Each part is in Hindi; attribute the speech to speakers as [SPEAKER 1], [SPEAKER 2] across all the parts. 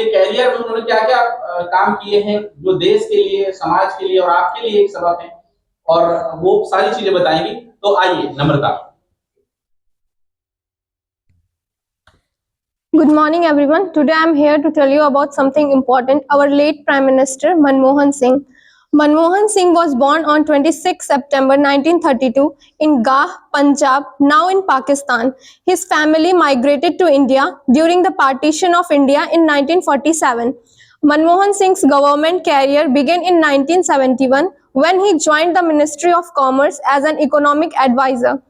[SPEAKER 1] कैरियर में उन्होंने क्या क्या काम किए हैं जो देश के लिए, समाज के लिए और आपके लिए एक सबक है, और वो सारी चीजें बताएंगी। तो आइए नम्रता।
[SPEAKER 2] Good morning, everyone. Today I am here to tell you about something important. Our late Prime Minister Manmohan Singh. Manmohan Singh was born on 26 September 1932 in Gah, Punjab, now in Pakistan. His family migrated to India during the partition of India in 1947. Manmohan Singh's government career began in 1971 when he joined the Ministry of Commerce as an economic advisor.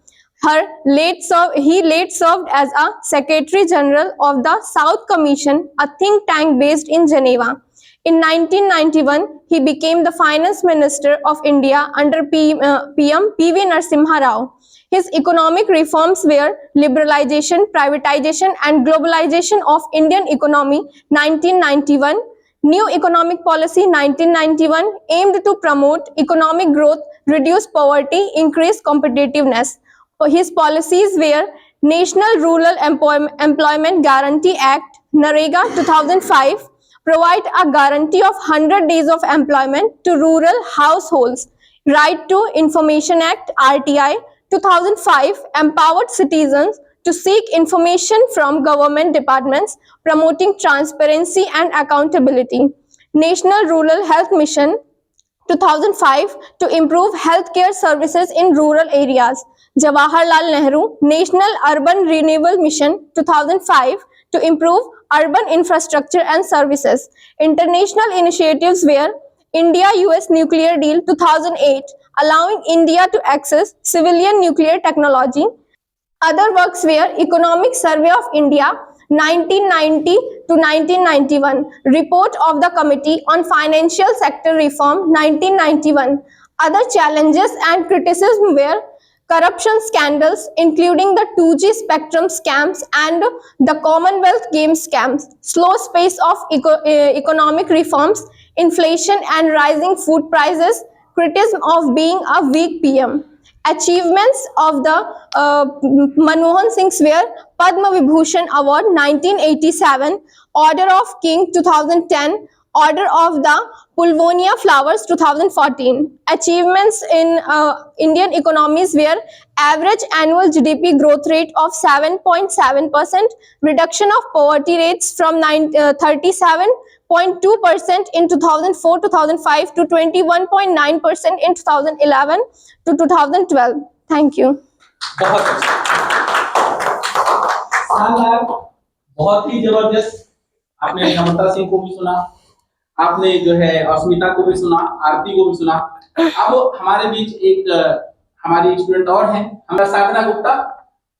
[SPEAKER 2] He late served as a Secretary General of the South Commission, a think tank based in Geneva. In 1991, he became the Finance Minister of India under PM P.V. Narasimha Rao. His economic reforms were liberalization, privatization, and globalization of Indian economy 1991. New Economic Policy 1991 aimed to promote economic growth, reduce poverty, increase competitiveness. His policies were National Rural Employment Guarantee Act, NREGA 2005, provide a guarantee of 100 days of employment to rural households. Right to Information Act, RTI 2005, empowered citizens to seek information from government departments, promoting transparency and accountability. National Rural Health Mission 2005 to improve healthcare services in rural areas. Jawaharlal Nehru National Urban Renewal Mission 2005 to improve urban infrastructure and services. International initiatives were India-US Nuclear Deal 2008, allowing India to access civilian nuclear technology. Other works were Economic Survey of India 1990 to 1991, Report of the Committee on Financial Sector Reform 1991. Other challenges and criticism were corruption scandals, including the 2G spectrum scams and the Commonwealth Games scams, slow pace of economic reforms, inflation and rising food prices, criticism of being a weak PM. Achievements of the Manmohan Singh's were Padma Vibhushan Award 1987, Order of King 2010, Order of the Pulvonia Flowers 2014. Achievements in Indian economies were average annual GDP growth rate of 7.7%, reduction of poverty rates from 37.2% in 2004-2005 to 21.9% in 2011 to 2012. Thank you.
[SPEAKER 1] बहुत अच्छा, बहुत ही जबरदस्त। आपने नम्रता सिंह को भी सुना, आपने जो है अस्मिता को भी सुना, आरती को भी सुना। अब हमारे बीच एक हमारी स्टूडेंट और हैं, हमारा साधना गुप्ता।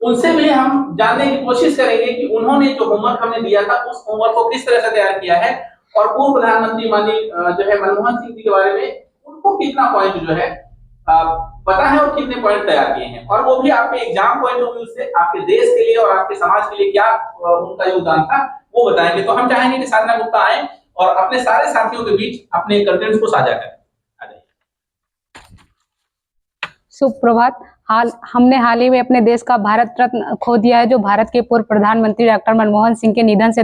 [SPEAKER 1] उनसे भी हम जानने की कोशिश करेंगे कि उन्होंने जो होमवर्क हमें दिया था उस होमवर्क को किस तरह से तैयार किया है, और पूर्व प्रधानमंत्री माननीय जो है मनमोहन सिंह जी के बारे में उनको कितना पॉइंट जो है पता है और कितने पॉइंट तैयार किए हैं, और वो भी आपके एग्जाम पॉइंट ऑफ व्यू से आपके देश के लिए और आपके समाज के लिए क्या उनका योगदान था वो बताएंगे। तो हम चाहेंगे कि साधना गुप्ता आए और अपने सारे साथियों के बीच अपने कंटेंट्स को साझा करें।
[SPEAKER 3] सुप्रभात। हमने हाल ही में अपने देश का भारत रत्न खो दिया है, जो भारत के पूर्व प्रधानमंत्री डॉक्टर मनमोहन सिंह के निधन से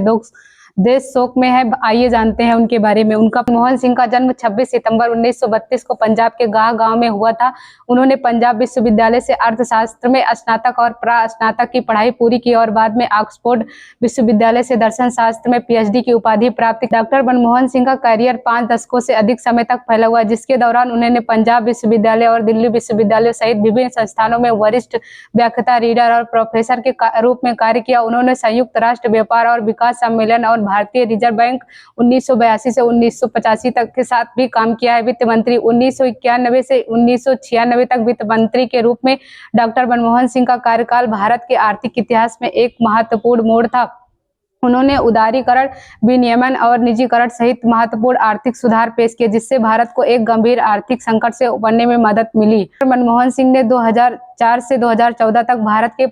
[SPEAKER 3] देश शोक में है। आइए जानते हैं उनके बारे में। मनमोहन सिंह का जन्म 26 सितंबर 1932 को पंजाब के गाह गांव में हुआ था। उन्होंने पंजाब विश्वविद्यालय से अर्थशास्त्र में स्नातक और स्नातक की पढ़ाई पूरी की और बाद में ऑक्सफोर्ड विश्वविद्यालय से दर्शन शास्त्र में PhD की उपाधि प्राप्त की। डॉक्टर मनमोहन सिंह का करियर 5 दशकों से अधिक समय तक फैला हुआ है, जिसके दौरान उन्होंने पंजाब विश्वविद्यालय और दिल्ली विश्वविद्यालय सहित विभिन्न संस्थानों में वरिष्ठ व्याख्याता, रीडर और प्रोफेसर के रूप में कार्य किया। उन्होंने संयुक्त राष्ट्र व्यापार और विकास सम्मेलन और भारतीय रिजर्व बैंक 1982 से 1985 तक के साथ भी काम किया है। वित्त मंत्री 1991 से 1996 तक वित्त मंत्री के रूप में डॉक्टर मनमोहन सिंह का कार्यकाल भारत के आर्थिक इतिहास में एक महत्वपूर्ण मोड़ था। उन्होंने उदारीकरण, विनियमन और निजीकरण सहित महत्वपूर्ण आर्थिक सुधार पेश किए, जिससे भारत को एक गंभीर आर्थिक संकट से उबरने में मदद मिली। मनमोहन सिंह ने 2004 से 2014 तक भारत के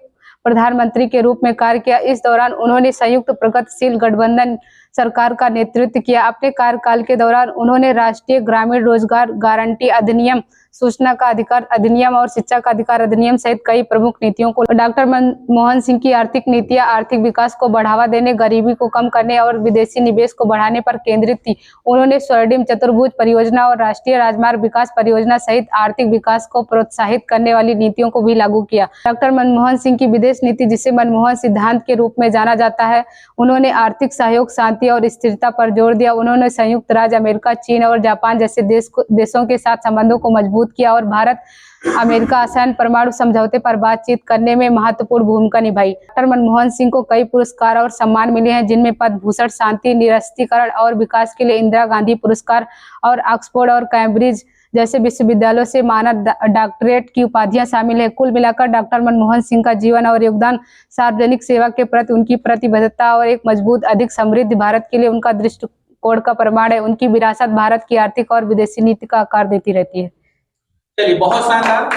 [SPEAKER 3] प्रधानमंत्री के रूप में कार्य किया। इस दौरान उन्होंने संयुक्त प्रगतिशील गठबंधन सरकार का नेतृत्व किया। अपने कार्यकाल के दौरान उन्होंने राष्ट्रीय ग्रामीण रोजगार गारंटी अधिनियम, सूचना का अधिकार अधिनियम और शिक्षा का अधिकार अधिनियम सहित कई प्रमुख नीतियों को डॉक्टर मनमोहन सिंह की आर्थिक नीतियां आर्थिक विकास को बढ़ावा देने, गरीबी को कम करने और विदेशी निवेश को बढ़ाने पर केंद्रित थी। उन्होंने स्वर्णिम चतुर्भुज परियोजना और राष्ट्रीय राजमार्ग विकास परियोजना सहित आर्थिक विकास को प्रोत्साहित करने वाली नीतियों को भी लागू किया। डॉक्टर मनमोहन सिंह की विदेश नीति, जिसे मनमोहन सिद्धांत के रूप में जाना जाता है, उन्होंने आर्थिक सहयोग, शांति और स्थिरता पर जोर दिया। उन्होंने संयुक्त राज्य अमेरिका, चीन और जापान जैसे देशों के साथ संबंधों को मजबूत किया और भारत अमेरिका आसियान परमाणु समझौते पर बातचीत करने में महत्वपूर्ण भूमिका निभाई। डॉक्टर मनमोहन सिंह को कई पुरस्कार और सम्मान मिले हैं, जिनमें पद्म भूषण, शांति, निरस्त्रीकरण और विकास के लिए इंदिरा गांधी पुरस्कार और ऑक्सफोर्ड और कैम्ब्रिज जैसे विश्वविद्यालयों से मानद डॉक्टरेट की उपाधियां शामिल है। कुल मिलाकर डॉक्टर मनमोहन सिंह का जीवन और योगदान, सार्वजनिक सेवा के प्रति उनकी प्रतिबद्धता और एक मजबूत, अधिक समृद्ध भारत के लिए उनका दृष्टिकोण का प्रमाण है। उनकी विरासत भारत की आर्थिक और विदेशी नीति का आकार देती रहती है।
[SPEAKER 1] चलिए, बहुत शानदार।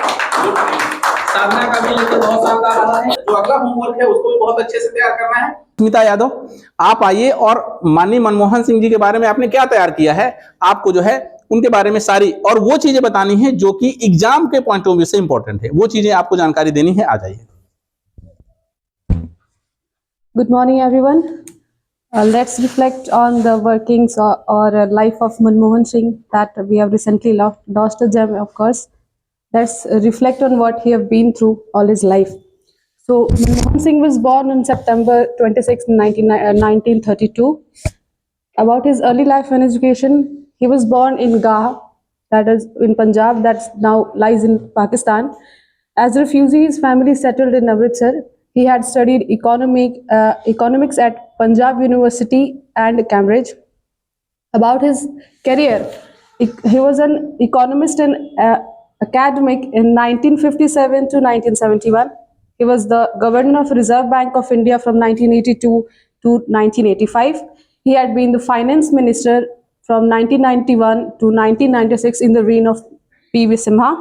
[SPEAKER 1] साधना का भी लेकर बहुत शानदार रहा है। जो अगला होमवर्क है उसको भी बहुत अच्छे से तैयार करना है। स्मिता यादव, आप आइए और माननीय मनमोहन सिंह जी के बारे में आपने क्या तैयार किया है, आपको जो है उनके बारे में सारी और वो चीजें बतानी है जो कि एग्जाम के पॉइंट ऑफ व्यू से इंपॉर्टेंट है, वो चीजें आपको जानकारी देनी है। आ जाइए।
[SPEAKER 4] Good morning, everyone. Let's reflect on the workings or life of Manmohan Singh that we have recently lost a gem, of course. Let's reflect on what he have been through all his life. So, Manmohan Singh was born on September 26, 1932. About his early life and education, he was born in Gah, that is in Punjab, that now lies in Pakistan. As a refugee, his family settled in Amritsar. He had studied economics at Punjab University and Cambridge. About his career, he was an economist and academic in 1957 to 1971. He was the governor of Reserve Bank of India from 1982 to 1985. He had been the finance minister from 1991 to 1996 in the reign of P.V. Simha.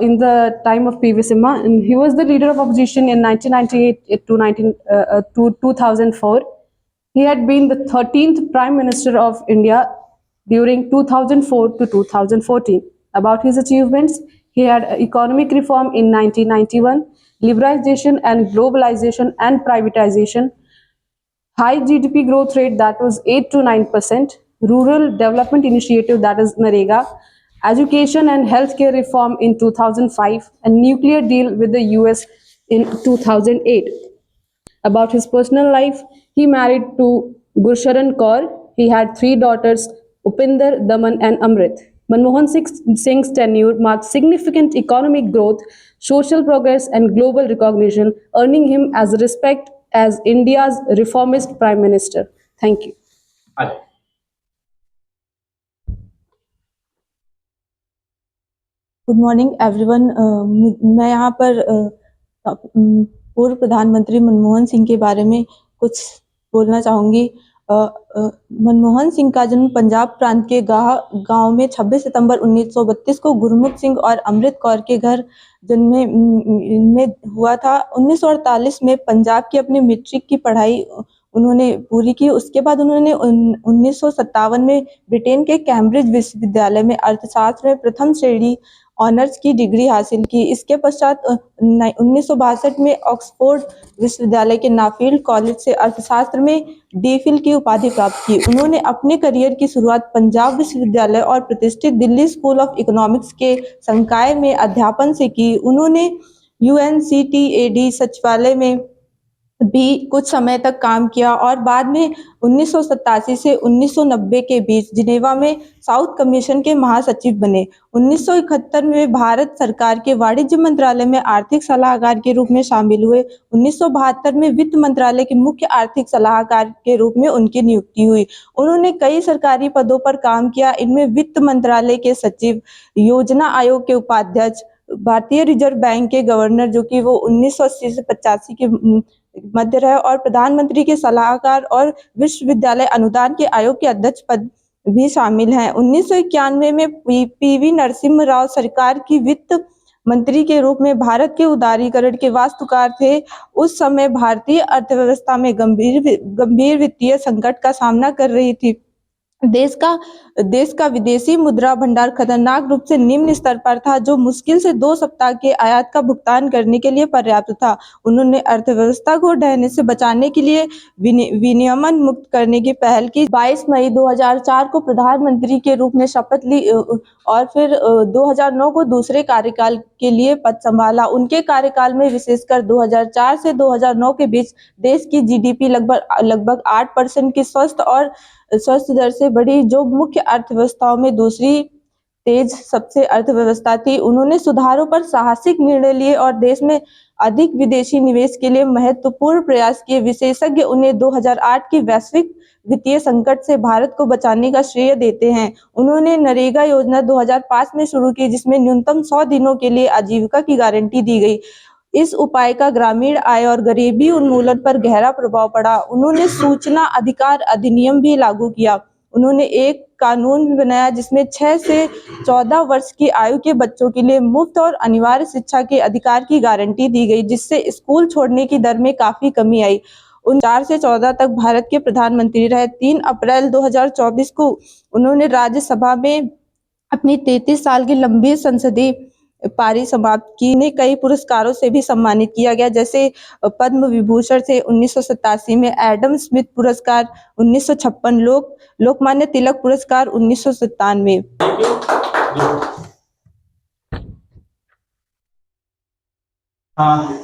[SPEAKER 4] In the time of P.V. Simha, and he was the leader of opposition in 1998 to 2004. He had been the 13th Prime Minister of India during 2004 to 2014. About his achievements, he had economic reform in 1991, liberalization and globalization and privatization, high GDP growth rate that was 8 to 9%, rural development initiative that is NREGA, education and healthcare reform in 2005, and nuclear deal with the US in 2008. About his personal life, he married to Gursharan Kaur. He had 3 daughters, Upinder, Daman and Amrit. Manmohan Singh's tenure marked significant economic growth, social progress and global recognition, earning him as respect as India's reformist Prime Minister. Thank you.
[SPEAKER 5] Good morning everyone. मैं यहाँ पर पूर्व प्रधानमंत्री मनमोहन सिंह के बारे में कुछ बोलना चाहूँगी। मनमोहन सिंह का जन्म पंजाब प्रांत के गांव में 26 सितंबर 1932 को गुरमुख सिंह और अमृत कौर के घर जन्म में हुआ था। 1948 में पंजाब की अपनी मैट्रिक की पढ़ाई उन्होंने पूरी की। उसके बाद उन्होंने 1957 में ब्रिटेन के कैम्ब्रिज विश्वविद्यालय में अर्थशास्त्र में प्रथम श्रेणी ऑनर्स की डिग्री हासिल की। इसके पश्चात 1962 में ऑक्सफोर्ड विश्वविद्यालय के नाफील्ड कॉलेज से अर्थशास्त्र में डी.फिल की उपाधि प्राप्त की। उन्होंने अपने करियर की शुरुआत पंजाब विश्वविद्यालय और प्रतिष्ठित दिल्ली स्कूल ऑफ इकोनॉमिक्स के संकाय में अध्यापन से की। उन्होंने UNCTAD सचिवालय में भी कुछ समय तक काम किया और बाद में 1987 से 1990 के बीच जिनेवा में साउथ कमीशन के महासचिव बने। 1971 में भारत सरकार के वाणिज्य मंत्रालय में आर्थिक सलाहकार के रूप में शामिल हुए। 1972 में वित्त मंत्रालय के मुख्य आर्थिक सलाहकार के रूप में उनकी नियुक्ति हुई। उन्होंने कई सरकारी पदों पर काम किया। इनमें वित्त मंत्रालय के सचिव, योजना आयोग के उपाध्यक्ष, भारतीय रिजर्व बैंक के गवर्नर जो कि वो 1980 से 85 के मध्य रहे, और प्रधानमंत्री के सलाहकार और विश्वविद्यालय अनुदान के आयोग के अध्यक्ष पद भी शामिल हैं। 1991 में पीवी नरसिम्हा राव सरकार की वित्त मंत्री के रूप में भारत के उदारीकरण के वास्तुकार थे। उस समय भारतीय अर्थव्यवस्था में गंभीर वित्तीय संकट का सामना कर रही थी। देश का विदेशी मुद्रा भंडार खतरनाक रूप से निम्न स्तर पर था, जो मुश्किल से 2 सप्ताह के आयात का भुगतान करने के लिए पर्याप्त था। उन्होंने अर्थव्यवस्था को ढहने से बचाने के लिए विनियमन मुक्त करने की पहल की। 22 मई 2004 को प्रधानमंत्री के रूप में शपथ ली और फिर 2009 को दूसरे कार्यकाल के लिए पद संभाला। उनके कार्यकाल में विशेषकर 2004 से 2009 के बीच देश की जीडीपी लगभग 8% की स्वस्थ दर से बढ़ी, जो मुख्य अर्थव्यवस्थाओं में दूसरी तेज सबसे अर्थव्यवस्था थी। उन्होंने सुधारों पर साहसिक निर्णय लिए और देश में अधिक विदेशी निवेश के लिए महत्वपूर्ण प्रयास किए। विशेषज्ञ उन्हें 2008 की वैश्विक वित्तीय संकट से भारत को बचाने का श्रेय देते हैं। उन्होंने नरेगा योजना 2005 में शुरू की, जिसमें न्यूनतम 100 दिनों के लिए आजीविका की गारंटी दी गई। इस उपाय का ग्रामीण आय और गरीबी उन्मूलन पर गहरा प्रभाव पड़ा। उन्होंने सूचना अधिकार अधिनियम भी लागू किया। उन्होंने एक कानून भी बनाया जिसमें 6 से 14 वर्ष की आयु के बच्चों के लिए मुफ्त और अनिवार्य शिक्षा के अधिकार की गारंटी दी गई, जिससे स्कूल छोड़ने की दर में काफी कमी आई। 4 से 14 तक भारत के प्रधानमंत्री रहे। 3 अप्रैल 2024 को उन्होंने राज्यसभा में अपनी 33 साल की लंबी संसदीय पारी समाप्त की। उन्हें कई पुरस्कारों से भी सम्मानित किया गया, जैसे पद्म विभूषण से 1987 में, एडम स्मिथ पुरस्कार 1956, लोकमान्य तिलक पुरस्कार 1997।
[SPEAKER 1] हाँ।